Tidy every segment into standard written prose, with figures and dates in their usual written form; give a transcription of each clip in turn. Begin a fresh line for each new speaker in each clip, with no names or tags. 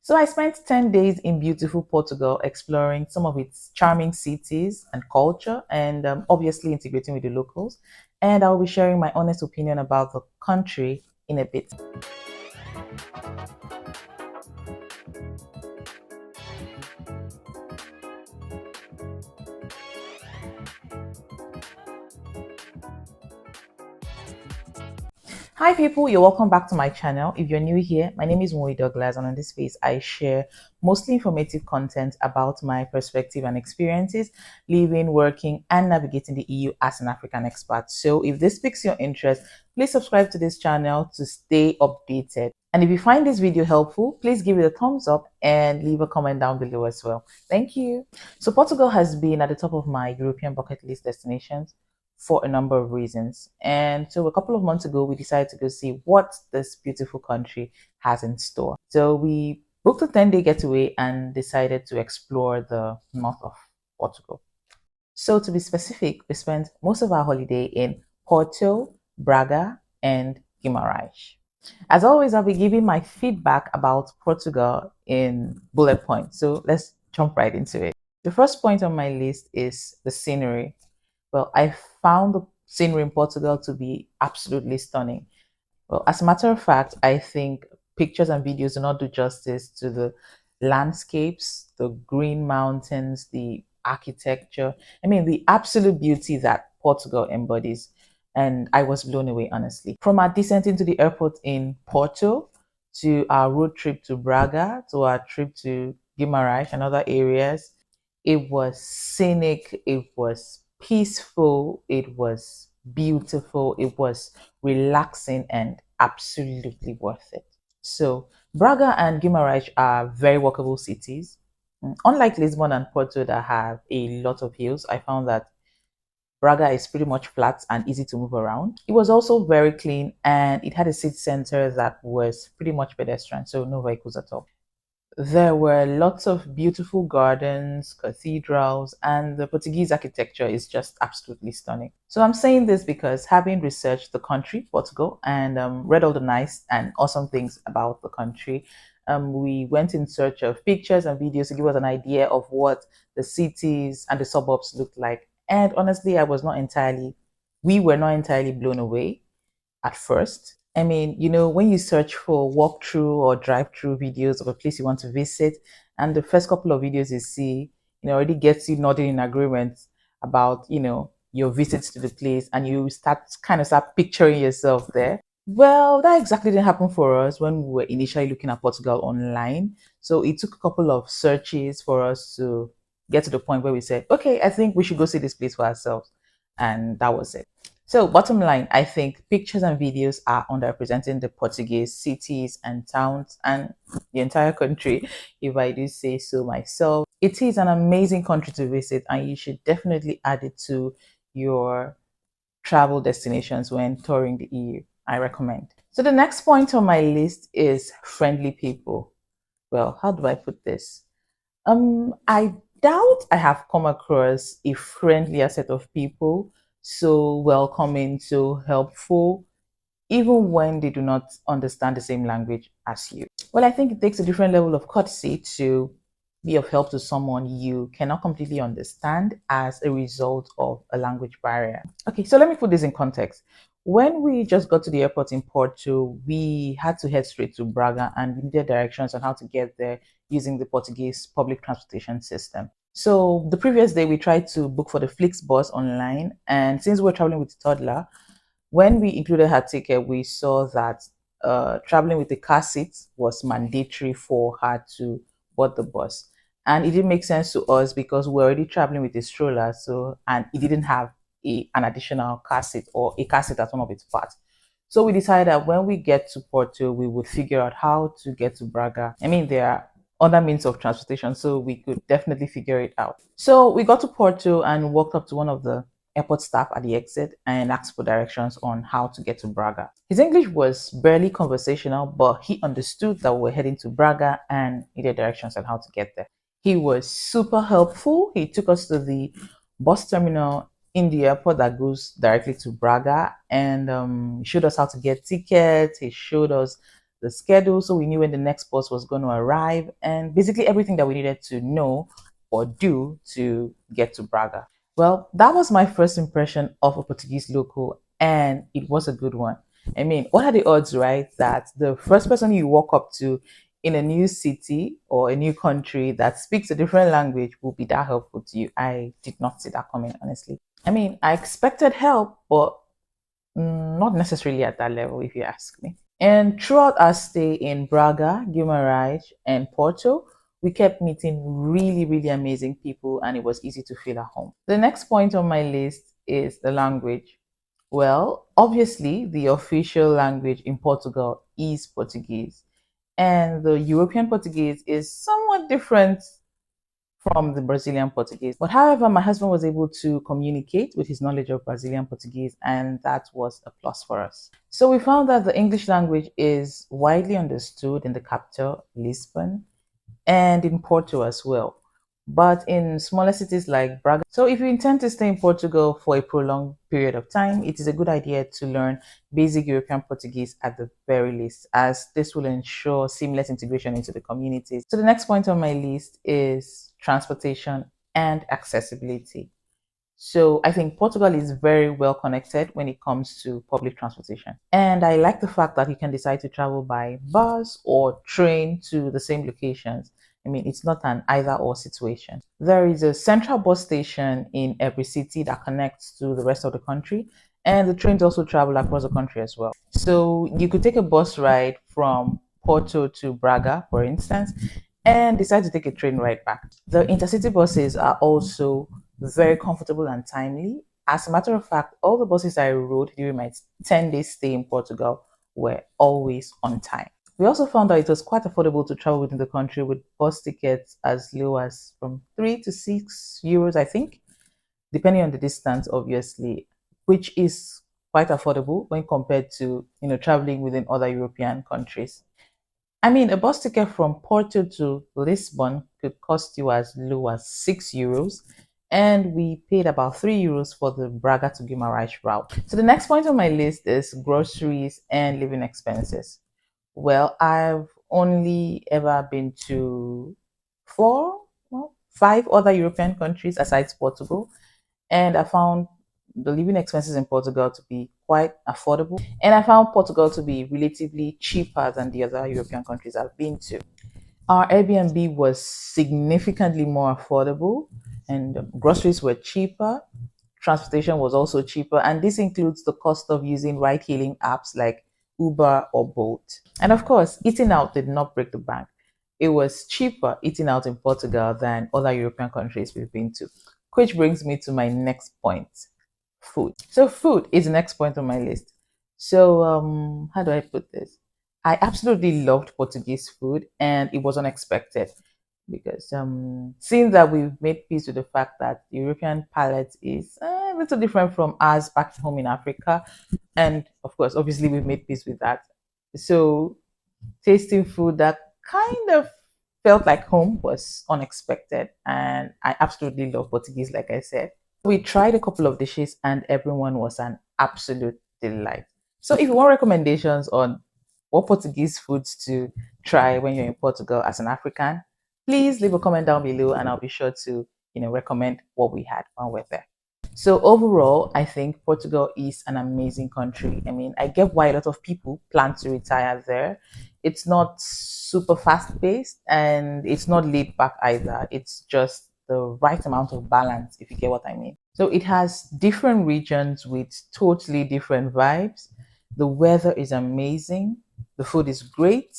So I spent 10 days in beautiful Portugal exploring some of its charming cities and culture and obviously integrating with the locals. And I'll be sharing my honest opinion about the country in a bit. Hi people, you're welcome back to my channel. If you're new here, my name is Moe Douglas, and on this space I share mostly informative content about my perspective and experiences living, working and navigating the EU as an African expat. So if this piques your interest, please subscribe to this channel to stay updated. And if you find this video helpful, please give it a thumbs up and leave a comment down below as well. Thank you. So Portugal has been at the top of my European bucket list destinations for a number of reasons. And so a couple of months ago, we decided to go see what this beautiful country has in store. So we booked a 10-day getaway and decided to explore the north of Portugal. So to be specific, we spent most of our holiday in Porto, Braga, and Guimaraes. As always, I'll be giving my feedback about Portugal in bullet points. So let's jump right into it. The first point on my list is the scenery. Well, I found the scenery in Portugal to be absolutely stunning. Well, as a matter of fact, I think pictures and videos do not do justice to the landscapes, the green mountains, the architecture. I mean, the absolute beauty that Portugal embodies. And I was blown away, honestly. From our descent into the airport in Porto to our road trip to Braga, to our trip to Guimaraes and other areas, it was scenic, it was peaceful, it was beautiful, it was relaxing and absolutely worth it. So Braga and Guimarães are very walkable cities. Unlike Lisbon and Porto that have a lot of hills, I found that Braga is pretty much flat and easy to move around. It was also very clean and it had a city center that was pretty much pedestrian, so no vehicles at all. There were lots of beautiful gardens, cathedrals, and the Portuguese architecture is just absolutely stunning. So I'm saying this because having researched the country, Portugal, and read all the nice and awesome things about the country, we went in search of pictures and videos to give us an idea of what the cities and the suburbs looked like. And honestly, we were not entirely blown away at first. I mean, when you search for walkthrough or drive-through videos of a place you want to visit, and the first couple of videos you see, already gets you nodding in agreement about, your visits to the place, and you start picturing yourself there. Well, that exactly didn't happen for us when we were initially looking at Portugal online. So it took a couple of searches for us to get to the point where we said, okay, I think we should go see this place for ourselves. And that was it. So bottom line, I think pictures and videos are underrepresenting the Portuguese cities and towns and the entire country, if I do say so myself. It is an amazing country to visit and you should definitely add it to your travel destinations when touring the EU. I recommend. So the next point on my list is friendly people. Well, how do I put this? I doubt I have come across a friendlier set of people, so welcoming, so helpful, even when they do not understand the same language as you. Well, I think it takes a different level of courtesy to be of help to someone you cannot completely understand as a result of a language barrier. Okay, so let me put this in context. When we just got to the airport in Porto, we had to head straight to Braga and we needed directions on how to get there using the Portuguese public transportation system. So the previous day, we tried to book for the Flixbus online, and since we're traveling with a toddler, when we included her ticket, we saw that traveling with the car seat was mandatory for her to board the bus. And it didn't make sense to us because we're already traveling with a stroller, and it didn't have an additional car seat or a car seat as one of its parts. So we decided that when we get to Porto, we would figure out how to get to Braga. I mean, there are other means of transportation, so we could definitely figure it out. So we got to Porto and walked up to one of the airport staff at the exit and asked for directions on how to get to Braga. His English was barely conversational, but he understood that we were heading to Braga and needed directions on how to get there. He was super helpful. He took us to the bus terminal in the airport that goes directly to Braga and showed us how to get tickets. He showed us the schedule, so we knew when the next bus was going to arrive, and basically everything that we needed to know or do to get to Braga. Well, that was my first impression of a Portuguese local, and it was a good one. I mean, what are the odds, right, that the first person you walk up to in a new city or a new country that speaks a different language will be that helpful to you? I did not see that coming, honestly. I mean, I expected help, but not necessarily at that level, if you ask me. And throughout our stay in Braga, Guimaraes, and Porto, we kept meeting really, really amazing people, and it was easy to feel at home. The next point on my list is the language. Well, obviously, the official language in Portugal is Portuguese, and the European Portuguese is somewhat different from the Brazilian Portuguese. But however, my husband was able to communicate with his knowledge of Brazilian Portuguese, and that was a plus for us. So we found that the English language is widely understood in the capital, Lisbon, and in Porto as well, but in smaller cities like Braga. So if you intend to stay in Portugal for a prolonged period of time, it is a good idea to learn basic European Portuguese at the very least, as this will ensure seamless integration into the communities. So the next point on my list is transportation and accessibility. So I think Portugal is very well connected when it comes to public transportation. And I like the fact that you can decide to travel by bus or train to the same locations. I mean, it's not an either or situation. There is a central bus station in every city that connects to the rest of the country, and the trains also travel across the country as well. So you could take a bus ride from Porto to Braga, for instance, and decide to take a train ride back. The intercity buses are also very comfortable and timely. As a matter of fact, all the buses I rode during my 10-day stay in Portugal were always on time. We also found that it was quite affordable to travel within the country with bus tickets as low as from 3 to 6 euros, I think, depending on the distance, obviously, which is quite affordable when compared to traveling within other European countries. I mean, a bus ticket from Porto to Lisbon could cost you as low as 6 euros, and we paid about 3 euros for the Braga to Guimaraes route. So the next point on my list is groceries and living expenses. Well, I've only ever been to five other European countries aside Portugal, and I found the living expenses in Portugal to be quite affordable, and I found Portugal to be relatively cheaper than the other European countries I've been to. Our Airbnb was significantly more affordable, and groceries were cheaper. Transportation was also cheaper, and this includes the cost of using ride hailing apps like Uber or Bolt. And of course, eating out did not break the bank. It was cheaper eating out in Portugal than other European countries we've been to. Which brings me to my next point, food. So, food is the next point on my list. So, how do I put this? I absolutely loved Portuguese food, and it was unexpected because seeing that we've made peace with the fact that the European palate is a little different from ours back home in Africa, and of course, obviously, we've made peace with that. So, tasting food that kind of felt like home was unexpected, and I absolutely love Portuguese, like I said. We tried a couple of dishes, and everyone was an absolute delight. So, if you want recommendations on what Portuguese foods to try when you're in Portugal as an African, please leave a comment down below, and I'll be sure to recommend what we had while we're there. So overall, I think Portugal is an amazing country. I mean, I get why a lot of people plan to retire there. It's not super fast paced, and it's not laid back either. It's just the right amount of balance, if you get what I mean. So it has different regions with totally different vibes. The weather is amazing. The food is great.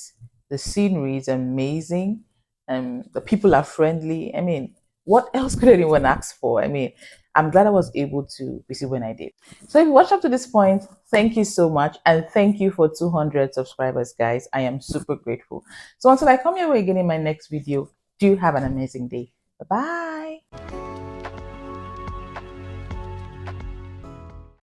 The scenery is amazing. And the people are friendly. I mean, what else could anyone ask for? I mean, I'm glad I was able to visit when I did. So if you watched up to this point, thank you so much. And thank you for 200 subscribers, guys. I am super grateful. So until I come your way again in my next video, do have an amazing day. Bye-bye.